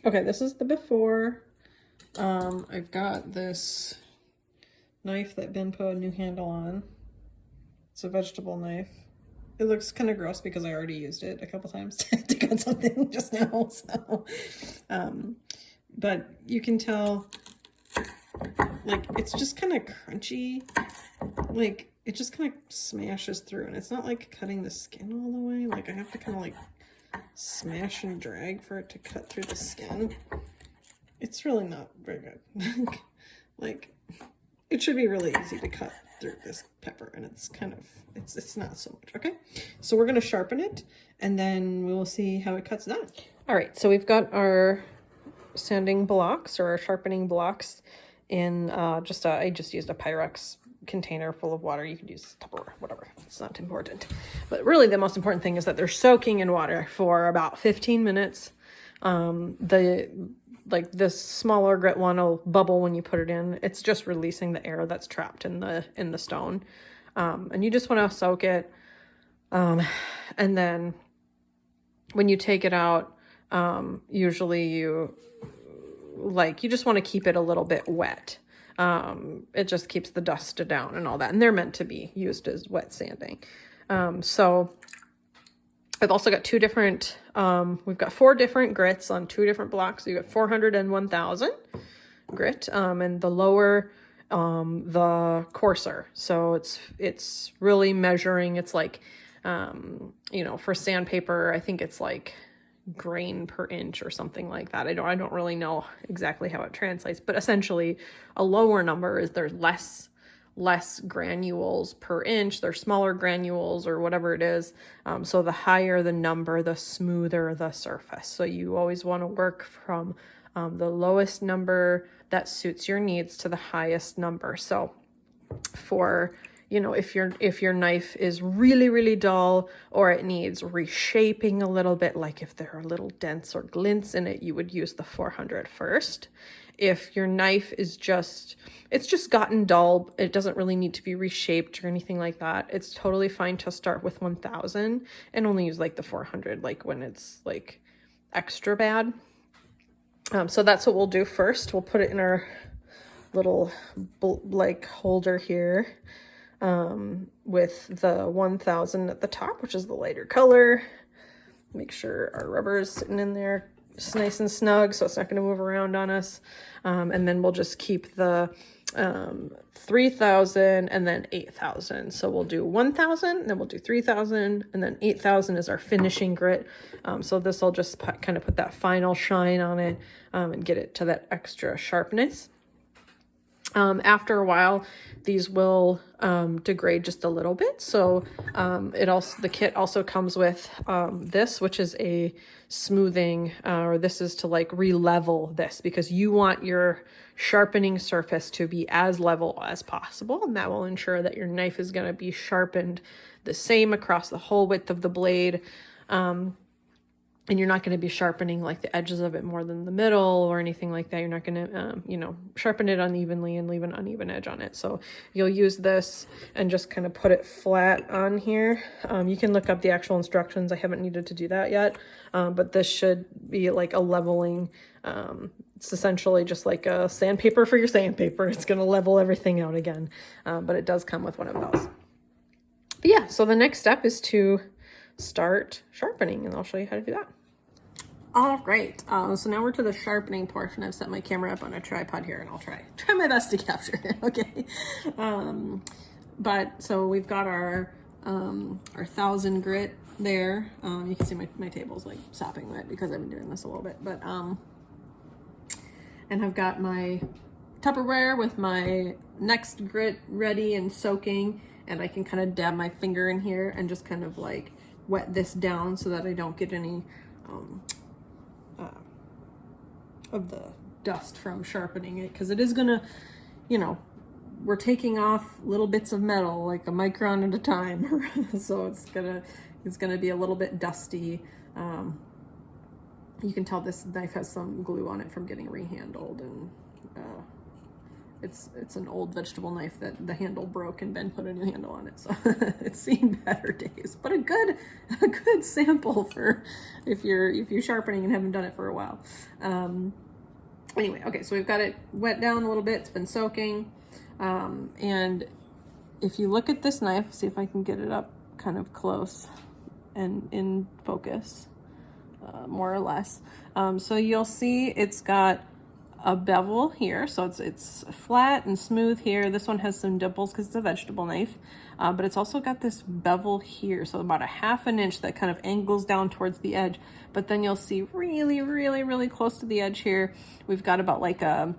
Okay, this is the before. I've got this knife that Ben put a new handle on. It's a vegetable knife. It looks kind of gross because I already used it a couple times to cut something just now. So, but you can tell, like, it's just kind of crunchy. Like, it just kind of smashes through, and it's not like cutting the skin all the way. Like, I have to kind of like smash and drag for it to cut through the skin. It's really not very good. Like, it should be really easy to cut through this pepper, and it's kind of, it's not so much. Okay, so we're gonna sharpen it, and then we will see how it cuts down. All right, so we've got our sanding blocks or our sharpening blocks in I just used a Pyrex container full of water. You could use Tupperware, whatever, it's not important. But really the most important thing is that they're soaking in water for about 15 minutes. This smaller grit one will bubble when you put it in. It's just releasing the air that's trapped in the stone. And you just want to soak it. And then when you take it out, usually you just want to keep it a little bit wet. It just keeps the dust down and all that. And they're meant to be used as wet sanding. So I've also got two different, we've got 4 different grits on 2 different blocks. So you got 400 and 1000 grit, and the lower, the coarser. So it's really measuring. It's like, for sandpaper, I think it's like grain per inch or something like that. I don't really know exactly how it translates, but essentially a lower number is there's less granules per inch. They're smaller granules or whatever it is. So the higher the number, the smoother the surface. So you always want to work from the lowest number that suits your needs to the highest number. So for, if your knife is really, really dull, or it needs reshaping a little bit, like if there are little dents or glints in it, you would use the 400 first. If your knife is it's just gotten dull, it doesn't really need to be reshaped or anything like that, it's totally fine to start with 1000 and only use like the 400, like when it's like extra bad. So that's what we'll do first. We'll put it in our little like holder here, with the 1000 at the top, which is the lighter color. Make sure our rubber is sitting in there nice and snug, so it's not going to move around on us. And then we'll just keep the 3000 and then 8000. So we'll do 1000, then we'll do 3000, and then 8000 is our finishing grit. So this will just kind of put that final shine on it, and get it to that extra sharpness. After a while, these will degrade just a little bit. So the kit also comes with this, which is a smoothing, or this is to like re-level this, because you want your sharpening surface to be as level as possible, and that will ensure that your knife is going to be sharpened the same across the whole width of the blade. And you're not going to be sharpening like the edges of it more than the middle or anything like that. You're not going to, sharpen it unevenly and leave an uneven edge on it. So you'll use this and just kind of put it flat on here. You can look up the actual instructions. I haven't needed to do that yet, but this should be like a leveling. It's essentially just like a sandpaper for your sandpaper. It's going to level everything out again, but it does come with one of those. But yeah, so the next step is to start sharpening, and I'll show you how to do that. All right, so now we're to the sharpening portion. I've set my camera up on a tripod here, and I'll try my best to capture it. Okay, but so we've got our 1000 grit there. You can see my table's like sopping wet because I've been doing this a little bit, but and I've got my Tupperware with my next grit ready and soaking, and I can kind of dab my finger in here and just kind of like wet this down so that I don't get any of the dust from sharpening it, because it is gonna, we're taking off little bits of metal like a micron at a time. So it's gonna be a little bit dusty. You can tell this knife has some glue on it from getting rehandled, and it's an old vegetable knife that the handle broke and Ben put a new handle on it, so it's seen better days. But a good sample for if you're sharpening and haven't done it for a while. Anyway, okay, so we've got it wet down a little bit. It's been soaking, and if you look at this knife, see if I can get it up kind of close and in focus, more or less. So you'll see it's got a bevel here, so it's flat and smooth here. This one has some dimples because it's a vegetable knife, but it's also got this bevel here, so about a 1/2 inch that kind of angles down towards the edge. But then you'll see really close to the edge here, we've got about like a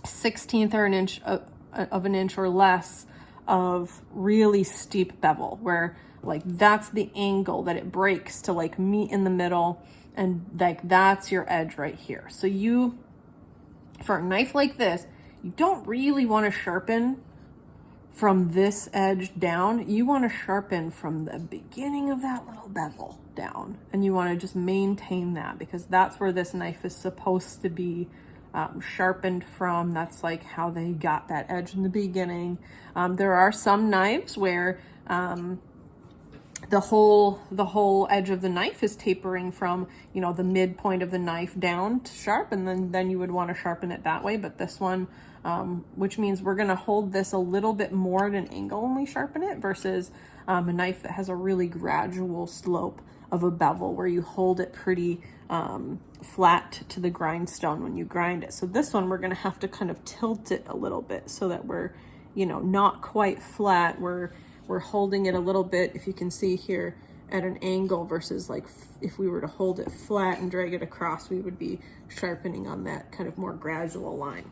1/16 or an inch of an inch or less of really steep bevel, where like that's the angle that it breaks to like meet in the middle, and like that's your edge right here. So you, for a knife like this, you don't really want to sharpen from this edge down. You want to sharpen from the beginning of that little bevel down, and you want to just maintain that, because that's where this knife is supposed to be sharpened from. That's like how they got that edge in the beginning. There are some knives where the whole edge of the knife is tapering from, you know, the midpoint of the knife down to sharp, and then you would want to sharpen it that way. But this one, which means we're going to hold this a little bit more at an angle when we sharpen it, versus a knife that has a really gradual slope of a bevel where you hold it pretty flat to the grindstone when you grind it. So this one, we're going to have to kind of tilt it a little bit so that we're, you know, not quite flat. We're holding it a little bit, if you can see here, at an angle, versus like if we were to hold it flat and drag it across, we would be sharpening on that kind of more gradual line.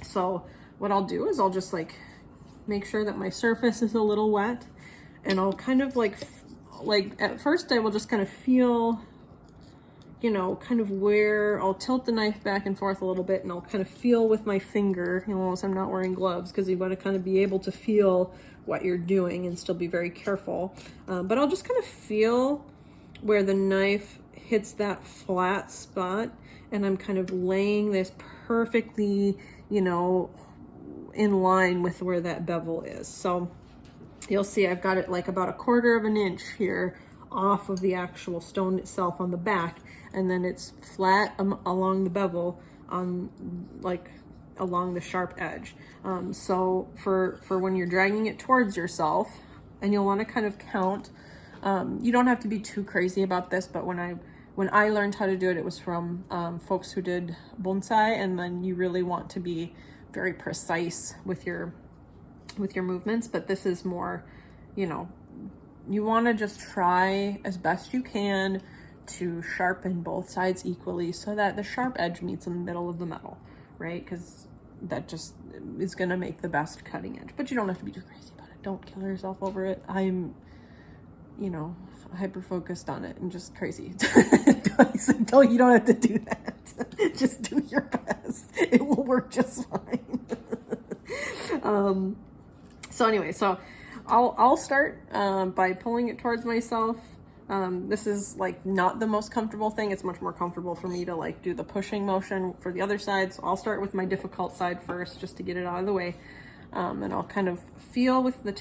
So what I'll do is I'll just like make sure that my surface is a little wet, and I'll kind of like at first I will just kind of feel, you know, kind of where I'll tilt the knife back and forth a little bit, and I'll kind of feel with my finger, you know, as I'm not wearing gloves, because you want to kind of be able to feel what you're doing and still be very careful. But I'll just kind of feel where the knife hits that flat spot, and I'm kind of laying this perfectly, you know, in line with where that bevel is. So you'll see I've got it like about a 1/4 of an inch here off of the actual stone itself on the back, and then it's flat along the bevel on like along the sharp edge. So for when you're dragging it towards yourself, and you'll want to kind of count, you don't have to be too crazy about this, but when I learned how to do it, it was from folks who did bonsai, and then you really want to be very precise with your movements. But this is more, you know, you want to just try as best you can to sharpen both sides equally so that the sharp edge meets in the middle of the metal, right? Because that just is going to make the best cutting edge. But you don't have to be too crazy about it. Don't kill yourself over it. I'm, you know, hyper focused on it and just crazy. Don't, you don't have to do that. Just do your best. It will work just fine. So anyway, so I'll start by pulling it towards myself. This is like not the most comfortable thing. It's much more comfortable for me to like do the pushing motion for the other side. So I'll start with my difficult side first, just to get it out of the way. And I'll kind of feel with the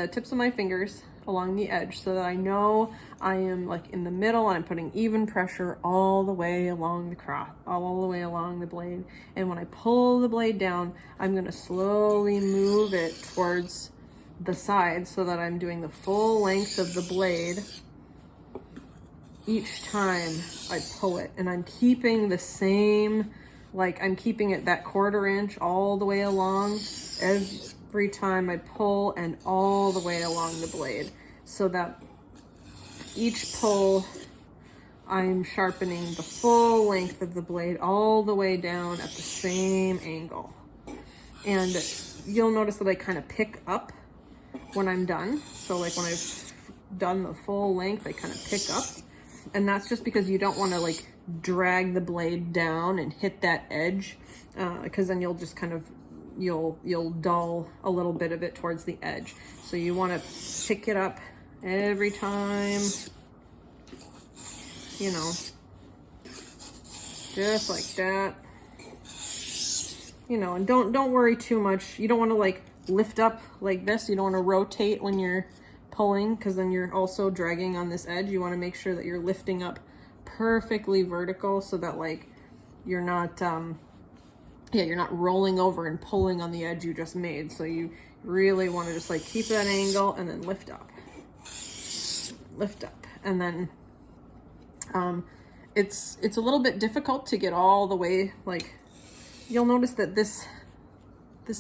tips of my fingers along the edge, so that I know I am like in the middle, and I'm putting even pressure all the way along the all the way along the blade. And when I pull the blade down, I'm going to slowly move it towards the side, so that I'm doing the full length of the blade each time I pull it. And I'm keeping the same, like I'm keeping it that 1/4 inch all the way along every time I pull, and all the way along the blade, so that each pull I'm sharpening the full length of the blade all the way down at the same angle. And you'll notice that I kind of pick up when I'm done. So like when I've done the full length, I kind of pick up, and that's just because you don't want to like drag the blade down and hit that edge, because then you'll just kind of you'll dull a little bit of it towards the edge. So you want to pick it up every time, you know, just like that. you know, and don't worry too much. You don't want to like lift up like this. You don't want to rotate when you're pulling, because then you're also dragging on this edge. You want to make sure that you're lifting up perfectly vertical so that like you're not you're not rolling over and pulling on the edge you just made. So you really want to just like keep that angle and then lift up, and then it's a little bit difficult to get all the way. Like, you'll notice that this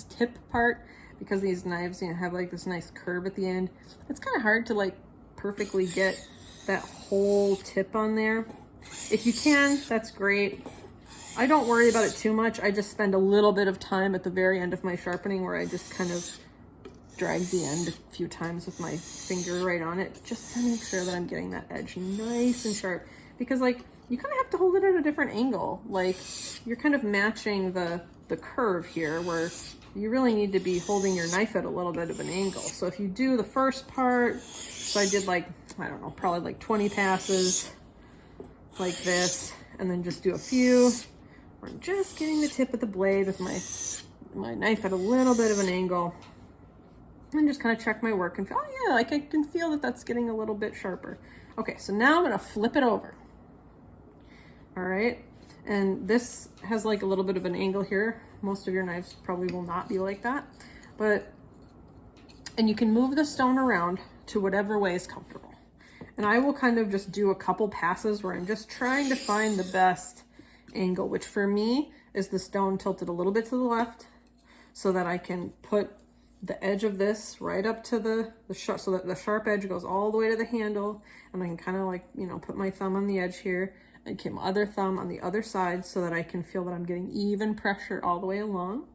tip part, because these knives, you know, have like this nice curve at the end, it's kind of hard to like perfectly get that whole tip on there. If you can, that's great. I don't worry about it too much. I just spend a little bit of time at the very end of my sharpening where I just kind of drag the end a few times with my finger right on it, just to make sure that I'm getting that edge nice and sharp. Because like, you kind of have to hold it at a different angle. Like, you're kind of matching the curve here, where you really need to be holding your knife at a little bit of an angle. So if you do the first part, so I did like, I don't know, probably like 20 passes like this, and then just do a few where I'm just getting the tip of the blade with my knife at a little bit of an angle, and just kind of check my work and feel, oh yeah, like I can feel that that's getting a little bit sharper. Okay, so now I'm gonna flip it over. All right, and this has like a little bit of an angle here. Most of your knives probably will not be like that, and you can move the stone around to whatever way is comfortable. And I will kind of just do a couple passes where I'm just trying to find the best angle, which for me is the stone tilted a little bit to the left so that I can put the edge of this right up to the sharp, so that the sharp edge goes all the way to the handle, and I can kind of like, you know, put my thumb on the edge here and keep my other thumb on the other side so that I can feel that I'm getting even pressure all the way along.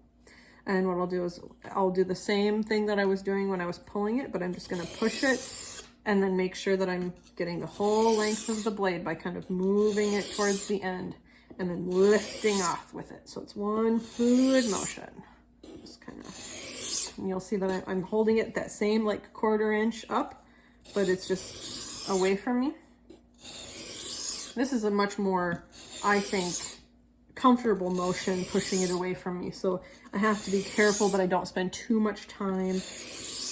And what I'll do is I'll do the same thing that I was doing when I was pulling it, but I'm just going to push it and then make sure that I'm getting the whole length of the blade by kind of moving it towards the end and then lifting off with it. So it's one fluid motion. Just kind of, and you'll see that I'm holding it that same like 1/4 inch up, but it's just away from me. This is a much more, I think, comfortable motion, pushing it away from me. So I have to be careful that I don't spend too much time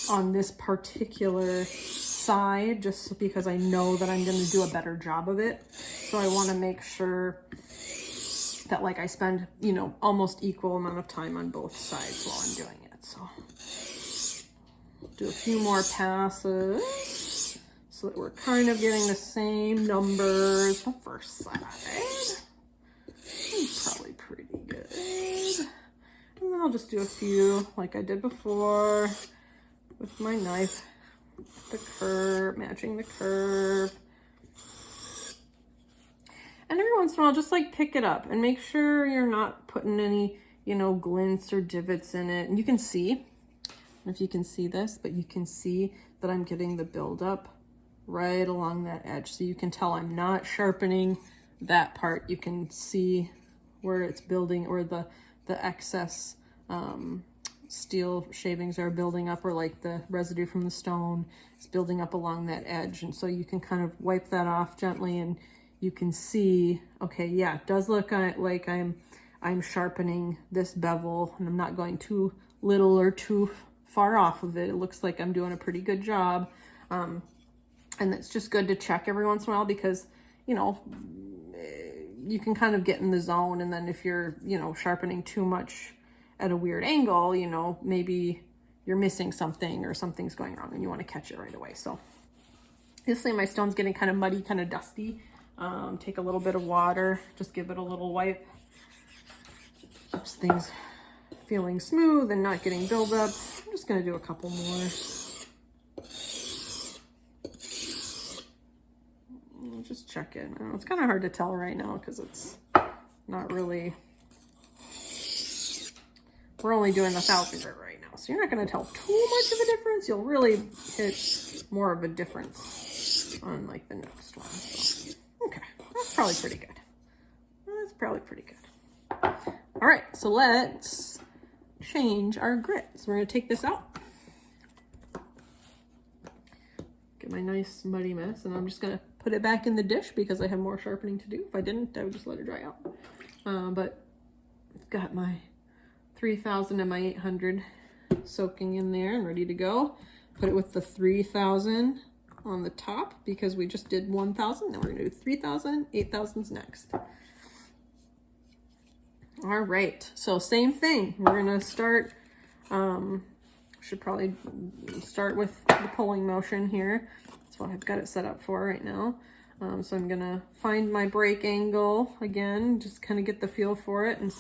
on this particular side, just because I know that I'm going to do a better job of it. So I want to make sure that like I spend, you know, almost equal amount of time on both sides while I'm doing it. So do a few more passes so that we're kind of getting the same numbers. The first side, probably pretty good. And then I'll just do a few like I did before with my knife, the curve, matching the curve. And every once in a while, just like pick it up and make sure you're not putting any, you know, glints or divots in it. And you can see, I don't know if you can see this, but you can see that I'm getting the buildup right along that edge. So you can tell I'm not sharpening that part. You can see where it's building, or the excess steel shavings are building up, or like the residue from the stone is building up along that edge. And so you can kind of wipe that off gently, and you can see, okay, yeah, it does look like I'm sharpening this bevel, and I'm not going too little or too far off of it. It looks like I'm doing a pretty good job. And it's just good to check every once in a while, because, you know, you can kind of get in the zone, and then if you're, you know, sharpening too much at a weird angle, you know, maybe you're missing something or something's going wrong and you want to catch it right away. So obviously my stone's getting kind of muddy, kind of dusty. Take a little bit of water, just give it a little wipe. Keeps things feeling smooth and not getting buildup. I'm just going to do a couple more. Just check it. I know it's kind of hard to tell right now because it's not really, we're only doing the 1,000 grit right now, so you're not going to tell too much of a difference. You'll really hit more of a difference on like the next one. So, okay, that's probably pretty good. That's probably pretty good. All right, so let's change our grit. So we're going to take this out. Get my nice muddy mess, and I'm just going to put it back in the dish because I have more sharpening to do. If I didn't, I would just let it dry out. But I've got my 3,000 and my 800 soaking in there and ready to go. Put it with the 3,000 on the top because we just did 1,000. Then we're gonna do 3,000, 8,000's next. All right, so same thing. We're gonna start, should probably start with the pulling motion here. That's what I've got it set up for right now. So I'm gonna find my break angle again, just kind of get the feel for it and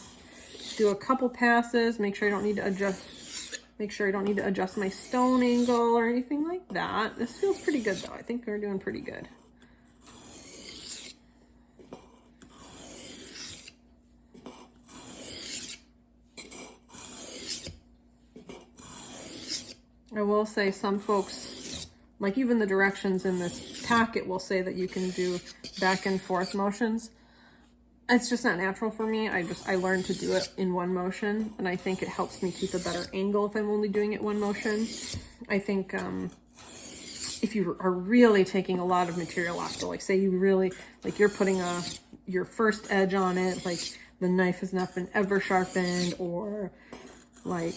do a couple passes, make sure I don't need to adjust my stone angle or anything like that. This feels pretty good though. I think we're doing pretty good. I will say some folks, like even the directions in this packet will say that you can do back and forth motions. It's just not natural for me. I learned to do it in one motion, and I think it helps me keep a better angle if I'm only doing it one motion. I think if you are really taking a lot of material off, so like say you really, like you're putting your first edge on it, like the knife has not been ever sharpened, or like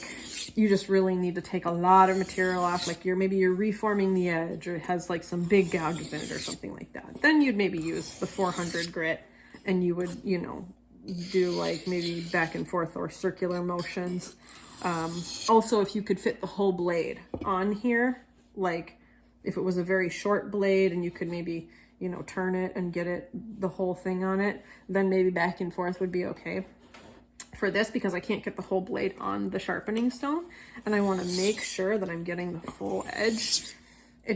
you just really need to take a lot of material off, like maybe you're reforming the edge or it has like some big gouges in it or something like that, then you'd maybe use the 400 grit and you would, you know, do like maybe back and forth or circular motions. Also, if you could fit the whole blade on here, like if it was a very short blade and you could maybe, you know, turn it and get it, the whole thing on it, then maybe back and forth would be okay. For this, because I can't get the whole blade on the sharpening stone and I want to make sure that I'm getting the full edge, I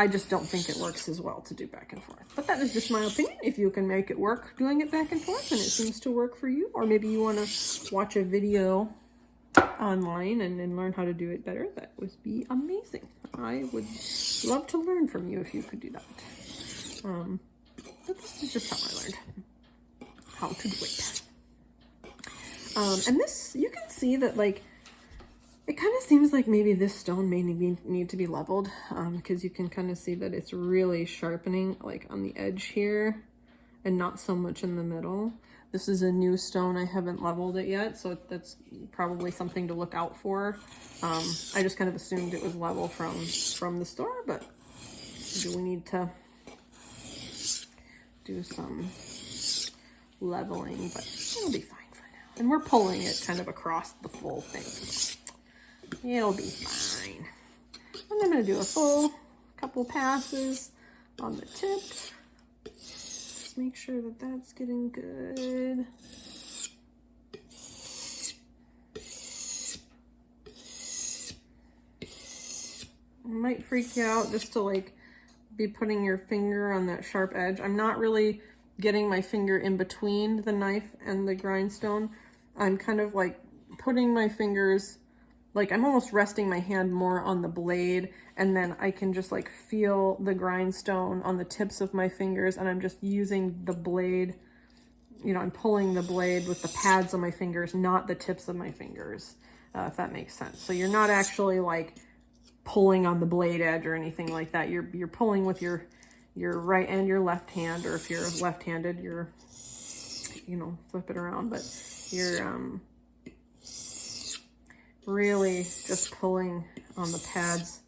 just don't think it works as well to do back and forth. But that is just my opinion. If you can make it work doing it back and forth and it seems to work for you, or maybe you want to watch a video online and learn how to do it better, that would be amazing. I would love to learn from you if you could do that. But this is just how I learned how to do it. And this, you can see that like, it kind of seems like maybe this stone may need to be leveled, because you can kind of see that it's really sharpening like on the edge here and not so much in the middle. This is a new stone. I haven't leveled it yet, so that's probably something to look out for. I just kind of assumed it was level from the store, but do we need to do some leveling, but it'll be fine for now. And we're pulling it kind of across the full thing. It'll be fine. And I'm going to do a full couple passes on the tip. Just make sure that that's getting good. It might freak you out just to like be putting your finger on that sharp edge. I'm not really getting my finger in between the knife and the grindstone. I'm kind of like putting my fingers, like I'm almost resting my hand more on the blade, and then I can just like feel the grindstone on the tips of my fingers, and I'm just using the blade, you know, I'm pulling the blade with the pads on my fingers, not the tips of my fingers, if that makes sense. So you're not actually like pulling on the blade edge or anything like that. You're pulling with your right and your left hand, or if you're left-handed, you're, you know, flip it around, but you're really just pulling on the pads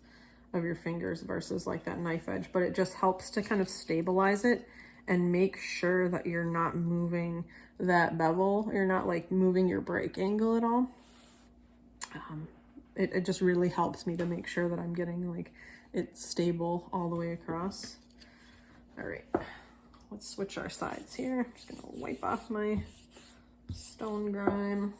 of your fingers versus like that knife edge. But it just helps to kind of stabilize it and make sure that you're not moving that bevel. You're not like moving your break angle at all. It just really helps me to make sure that I'm getting like it stable all the way across. All right, let's switch our sides here. I'm just gonna wipe off my stone grime.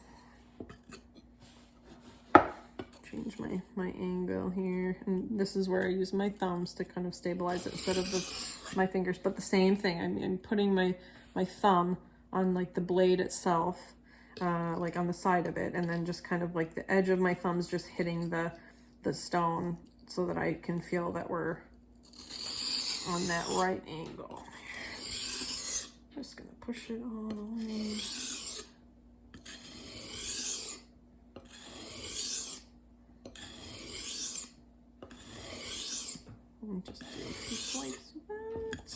Change my angle here, and this is where I use my thumbs to kind of stabilize it instead of my fingers. But the same thing, I'm putting my thumb on like the blade itself, like on the side of it, and then just kind of like the edge of my thumbs just hitting the stone so that I can feel that we're on that right angle. Just gonna push it all the way. And just do a few swipes of that.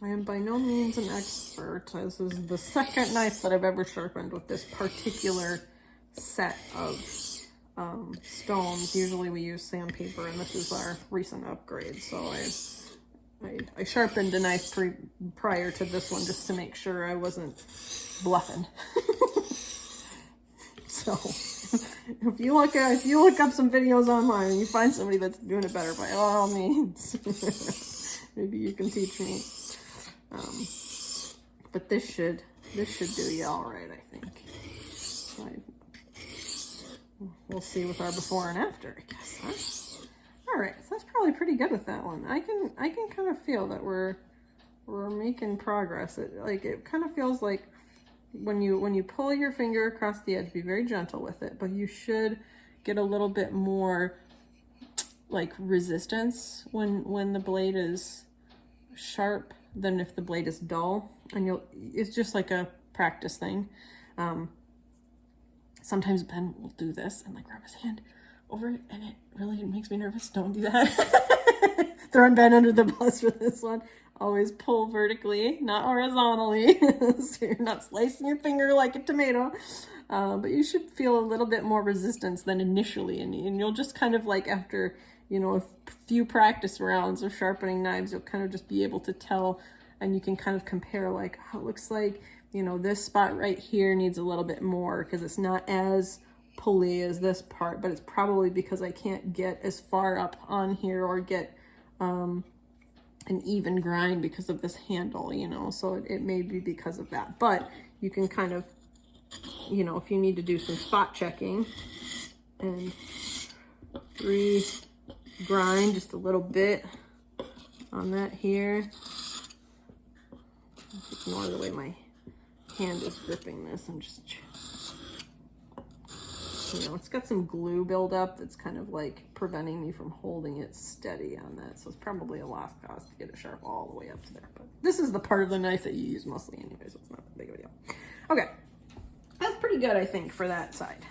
I am by no means an expert. This is the second knife that I've ever sharpened with this particular set of stones. Usually we use sandpaper, and this is our recent upgrade. So I sharpened a knife prior to this one just to make sure I wasn't bluffing. So if you look up some videos online and you find somebody that's doing it better, by all means, maybe you can teach me. But this should do you all right, I think. We'll see with our before and after, I guess. Huh? All right, so that's probably pretty good with that one. I can kind of feel that we're making progress. It kind of feels like when you pull your finger across the edge, be very gentle with it, but you should get a little bit more like resistance when the blade is sharp than if the blade is dull. And it's just like a practice thing. Sometimes Ben will do this and like rub his hand over it, and it really makes me nervous. Don't do that. Throwing Ben under the bus for this one. Always pull vertically, not horizontally. So you're not slicing your finger like a tomato. But you should feel a little bit more resistance than initially. And you'll just kind of like after, a few practice rounds of sharpening knives, you'll kind of just be able to tell, and you can kind of compare like, oh, it looks like, this spot right here needs a little bit more because it's not as pulley as this part, but it's probably because I can't get as far up on here or get an even grind because of this handle, so it may be because of that. But you can kind of, if you need to do some spot checking and grind just a little bit on that here. Just ignore the way my hand is gripping this. I'm just, it's got some glue buildup that's kind of like preventing me from holding it steady on that. So it's probably a lost cause to get it sharp all the way up to there. But this is the part of the knife that you use mostly anyway, so it's not that big of a deal. Okay, that's pretty good, I think, for that side.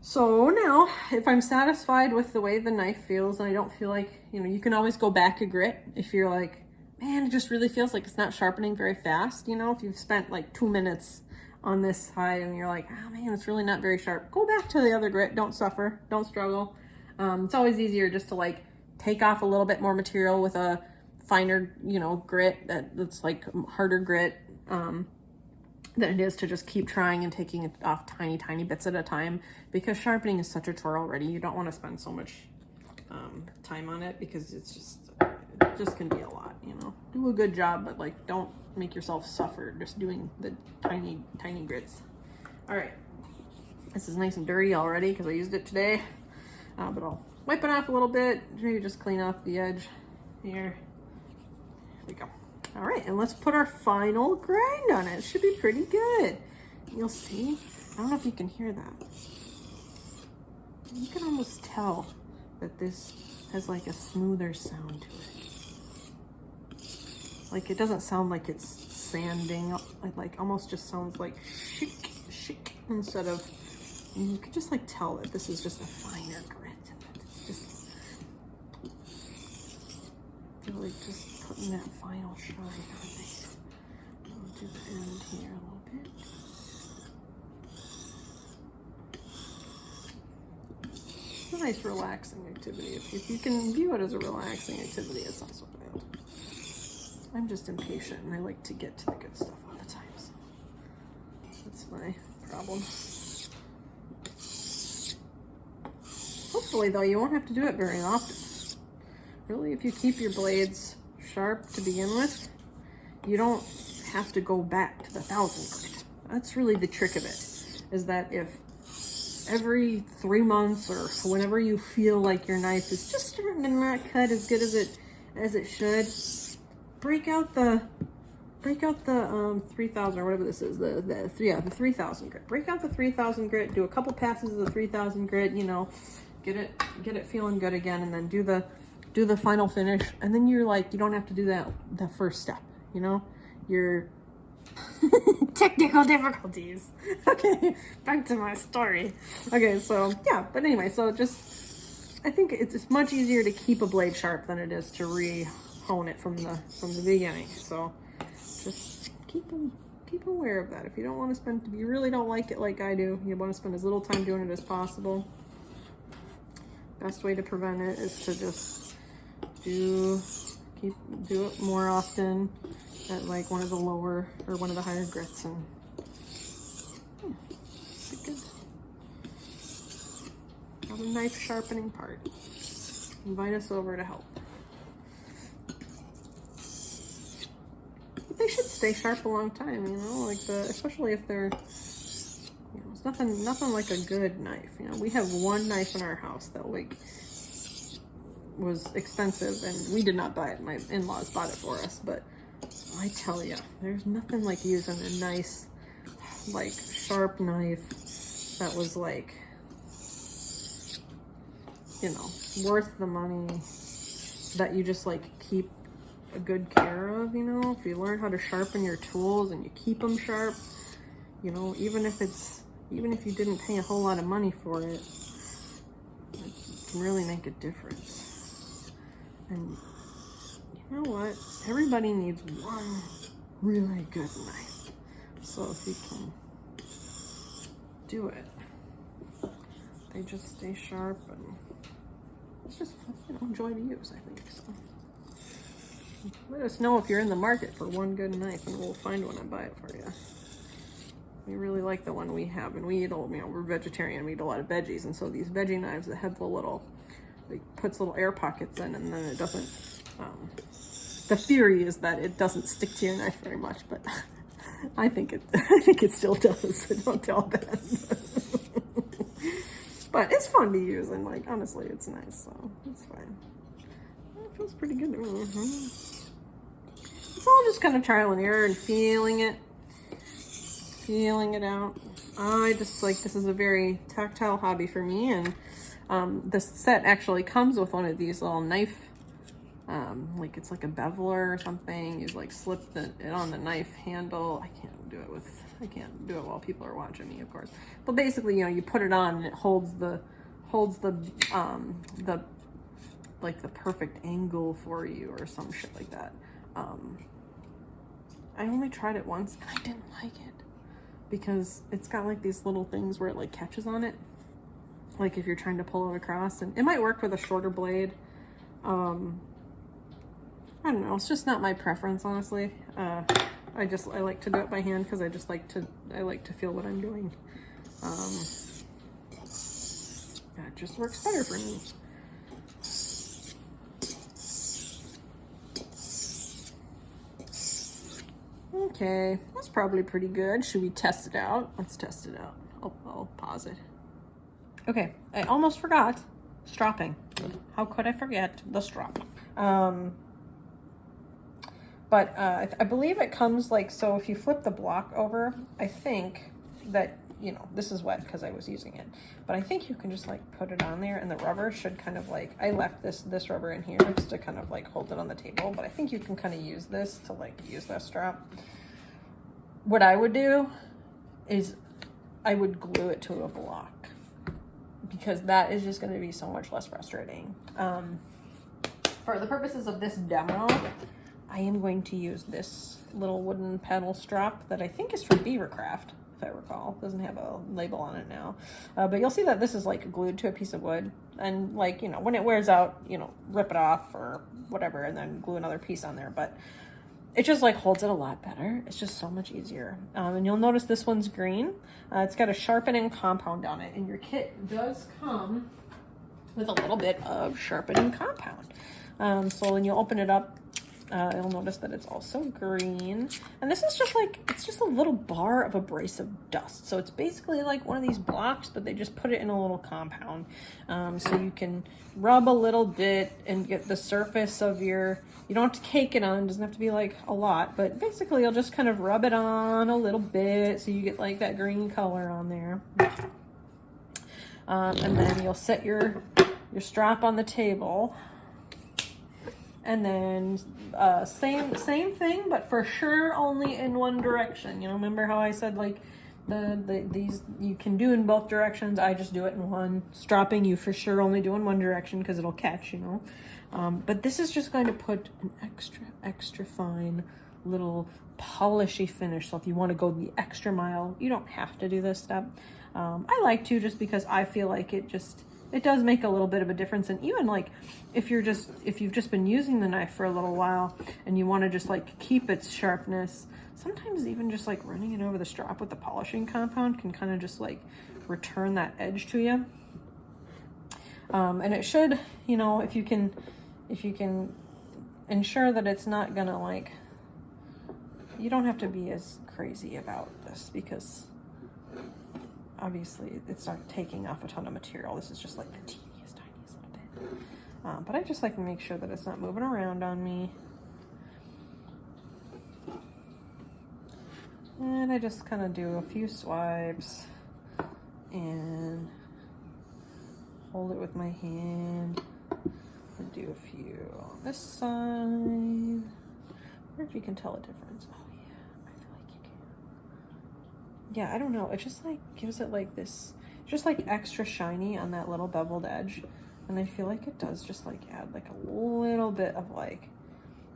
So now, if I'm satisfied with the way the knife feels, and I don't feel like, you can always go back a grit if you're like, man, it just really feels like it's not sharpening very fast. If you've spent like 2 minutes on this side and you're like, oh man, it's really not very sharp, go back to the other grit. Don't suffer, don't struggle. It's always easier just to like take off a little bit more material with a finer, grit that's like harder grit than it is to just keep trying and taking it off tiny bits at a time, because sharpening is such a chore already. You don't want to spend so much time on it because it just can be a lot. Do a good job, but like don't make yourself suffer just doing the tiny grits. All right, this is nice and dirty already because I used it today, but I'll wipe it off a little bit, maybe just clean off the edge here. There we go. All right, and let's put our final grind on it. It should be pretty good. You'll see. I don't know if you can hear that. You can almost tell that this has like a smoother sound to it. Like it doesn't sound like it's sanding. It like almost just sounds like shick instead of. You can just like tell that this is just a finer grit. It's just feel like just putting that final shine on it. I'll do the end here a little bit. It's a nice relaxing activity. If you can view it as a relaxing activity, it's not so bad. I'm just impatient and I like to get to the good stuff all the time. So that's my problem. Hopefully though, you won't have to do it very often. Really, if you keep your blades sharp to begin with, you don't have to go back to the 1000 grit. That's really the trick of it, is that if every 3 months or whenever you feel like your knife is just starting to not cut as good as it should, break out the 3000 or whatever this is, the 3000 grit. Break out the 3000 grit, do a couple passes of the 3000 grit, get it feeling good again, and then do the final finish, and then you're like, you don't have to do that first step, your technical difficulties. Okay, back to my story. Okay, so yeah, but anyway, so just I think it's much easier to keep a blade sharp than it is to hone it from the beginning. So just keep aware of that. If you don't want to spend, if you really don't like it like I do, you want to spend as little time doing it as possible. Best way to prevent it is to just do it more often at like one of the lower or one of the higher grits, and good. Now the knife sharpening part. Invite us over to help. They should stay sharp a long time, you know, like especially if they're, you know, it's nothing like a good knife. You know, we have one knife in our house that like was expensive, and we did not buy it. My in-laws bought it for us, but I tell you, there's nothing like using a nice, like, sharp knife that was like, you know, worth the money, that you just like keep a good care of. You know, if you learn how to sharpen your tools and you keep them sharp, you know, even if you didn't pay a whole lot of money for it, it can really make a difference. And you know what? Everybody needs one really good knife. So if you can do it, they just stay sharp, and it's just, you know, joy to use, I think. So let us know if you're in the market for one good knife, and we'll find one and buy it for you. We really like the one we have, and we eat, you know, we're vegetarian, we eat a lot of veggies, and so these veggie knives that have the little, it puts little air pockets in, and then it doesn't, the theory is that it doesn't stick to your knife very much, but I think it still does, so don't tell that. But it's fun to use, and like, honestly, it's nice, so it's fine. It feels pretty good to me. It's all just kind of trial and error and feeling it out. I just like, this is a very tactile hobby for me, and this set actually comes with one of these little knife, like it's like a beveler or something. You like slip it on the knife handle. I can't do it while people are watching me, of course. But basically, you know, you put it on and it holds the like the perfect angle for you or some shit like that. I only tried it once and I didn't like it because it's got like these little things where it like catches on it. Like if you're trying to pull it across, and it might work with a shorter blade. I don't know, it's just not my preference, honestly. I like to do it by hand because I like to feel what I'm doing. That just works better for me. Okay, that's probably pretty good. Should we test it out? Let's test it out. I'll pause it. Okay, I almost forgot stropping. How could I forget the strop? But I believe it comes like, so if you flip the block over, I think that, you know, this is wet because I was using it, but I think you can just like put it on there, and the rubber should kind of like, I left this rubber in here just to kind of like hold it on the table, but I think you can kind of use this to like use that strap. What I would do is I would glue it to a block, because that is just going to be so much less frustrating. For the purposes of this demo, I am going to use this little wooden pedal strap that I think is from Beavercraft, if I recall. It doesn't have a label on it now. But you'll see that this is like glued to a piece of wood. And like, you know, when it wears out, you know, rip it off or whatever and then glue another piece on there. But it just like holds it a lot better. It's just so much easier. And you'll notice this one's green. It's got a sharpening compound on it. And your kit does come with a little bit of sharpening compound. So when you open it up, you'll notice that it's also green, and this is just like, it's just a little bar of abrasive dust. So it's basically like one of these blocks, but they just put it in a little compound. So you can rub a little bit and get the surface of you don't have to cake it on, it doesn't have to be like a lot, but basically you'll just kind of rub it on a little bit so you get like that green color on there. And then you'll set your strap on the table. And then same thing, but for sure only in one direction. You know, remember how I said like These you can do in both directions. I just do it in one. Stropping, you for sure only do in one direction because it'll catch, you know. But this is just going to put an extra fine little polishy finish. So if you want to go the extra mile, you don't have to do this step. I like to, just because I feel like it does make a little bit of a difference. And even like if you've just been using the knife for a little while and you want to just like keep its sharpness, sometimes even just like running it over the strop with the polishing compound can kind of just like return that edge to you. And it should, you know, if you can ensure that it's not gonna like, you don't have to be as crazy about this because obviously it's not taking off a ton of material. This is just like the tiniest little bit. But I just like to make sure that it's not moving around on me. And I just kind of do a few swipes and hold it with my hand and do a few on this side. I wonder if you can tell a difference. Oh yeah, I feel like you can. Yeah, I don't know. It just like gives it like this, just like extra shiny on that little beveled edge. And I feel like it does just like add like a little bit of like,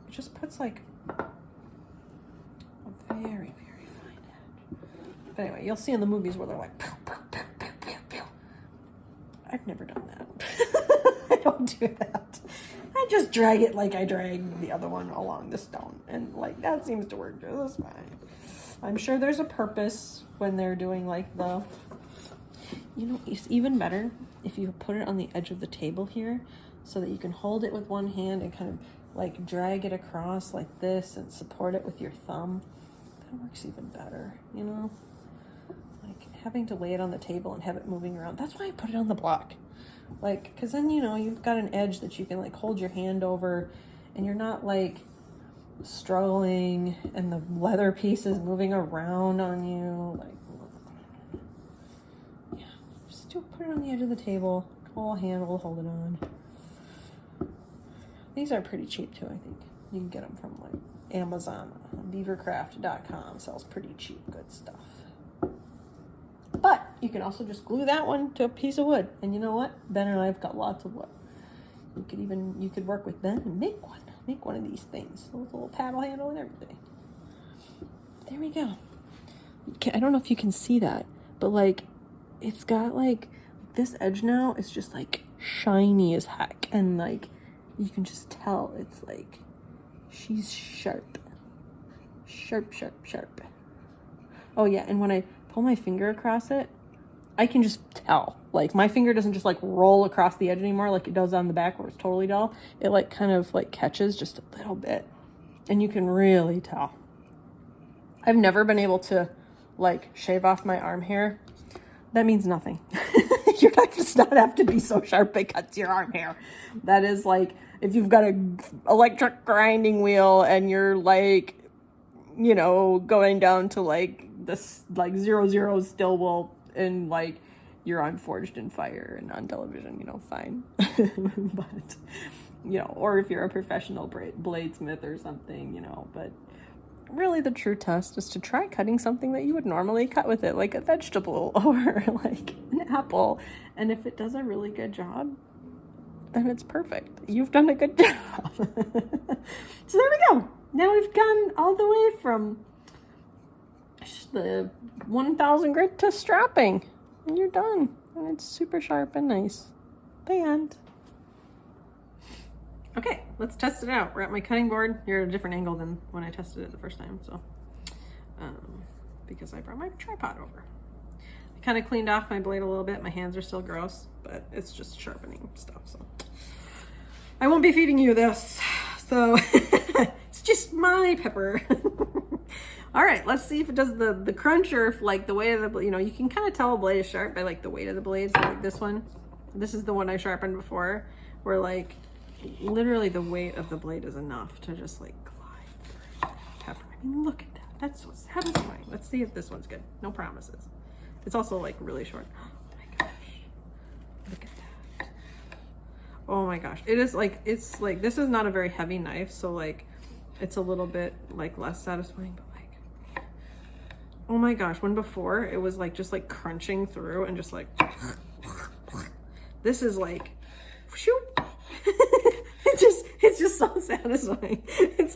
it just puts like a very, very fine edge. But anyway, you'll see in the movies where they're like, pew, pew, pew, pew, pew, pew. I've never done that. I don't do that. I just drag it like I drag the other one along the stone. And like, that seems to work just fine. I'm sure there's a purpose when they're doing like the, you know, it's even better if you put it on the edge of the table here so that you can hold it with one hand and kind of like drag it across like this and support it with your thumb. That works even better, you know? Like having to lay it on the table and have it moving around. That's why I put it on the block. Like, because then, you know, you've got an edge that you can like hold your hand over and you're not like struggling and the leather piece is moving around on you. Like, yeah, just put it on the edge of the table. Whole hand will hold it on. These are pretty cheap too, I think. You can get them from like Amazon. Beavercraft.com sells pretty cheap, good stuff. But you can also just glue that one to a piece of wood. And you know what? Ben and I have got lots of wood. You could work with Ben and make one. Make one of these things. With a little paddle handle and everything. There we go. I don't know if you can see that, but like it's got like this edge now is just like shiny as heck. And like you can just tell it's like she's sharp. Sharp, sharp, sharp. Oh yeah, and when I pull my finger across it, I can just tell. Like my finger doesn't just like roll across the edge anymore like it does on the back where it's totally dull. It like kind of like catches just a little bit. And you can really tell. I've never been able to like shave off my arm hair. That means nothing. Your knife does not have to be so sharp it cuts your arm hair. That is like if you've got an electric grinding wheel and you're like, you know, going down to like this like 0 still will and like you're on Forged in Fire and on television, you know, fine. But, you know, or if you're a professional bladesmith or something, you know, but really the true test is to try cutting something that you would normally cut with it, like a vegetable or like an apple. And if it does a really good job, then it's perfect. You've done a good job. So there we go. Now we've gone all the way from the 1000 grit to strapping. And you're done. And it's super sharp and nice. The end. Okay, let's test it out. We're at my cutting board. You're at a different angle than when I tested it the first time, so because I brought my tripod over. I kind of cleaned off my blade a little bit. My hands are still gross, but it's just sharpening stuff, so I won't be feeding you this. So it's just my pepper. All right, let's see if it does the crunch or if like the weight of the, you know, you can kind of tell a blade is sharp by like the weight of the blade. So like this one, this is the one I sharpened before, where like literally the weight of the blade is enough to just like glide through pepper. I mean, look at that. That's what's satisfying. Let's see if this one's good. No promises. It's also like really short. Oh my gosh. Look at that. Oh my gosh. It is like, it's like, this is not a very heavy knife. So like, it's a little bit like less satisfying, but like, Oh my gosh, when before it was like just like crunching through and just like, this is like, shoot. It's just so satisfying. It's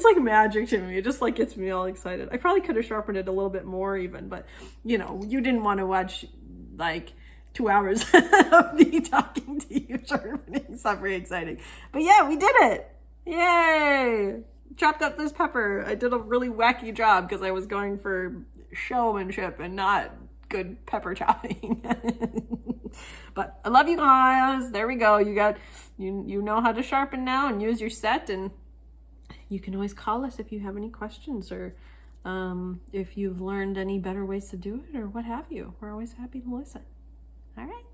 like magic to me. It just like gets me all excited. I probably could have sharpened it a little bit more even, but you know, you didn't want to watch like 2 hours of me talking to you sharpening. It's not very exciting. But yeah, we did it. Yay! Chopped up this pepper. I did a really wacky job because I was going for showmanship and not good pepper chopping. But I love you guys. There we go. You know how to sharpen now and use your set, and you can always call us if you have any questions or if you've learned any better ways to do it or what have you. We're always happy to listen. All right.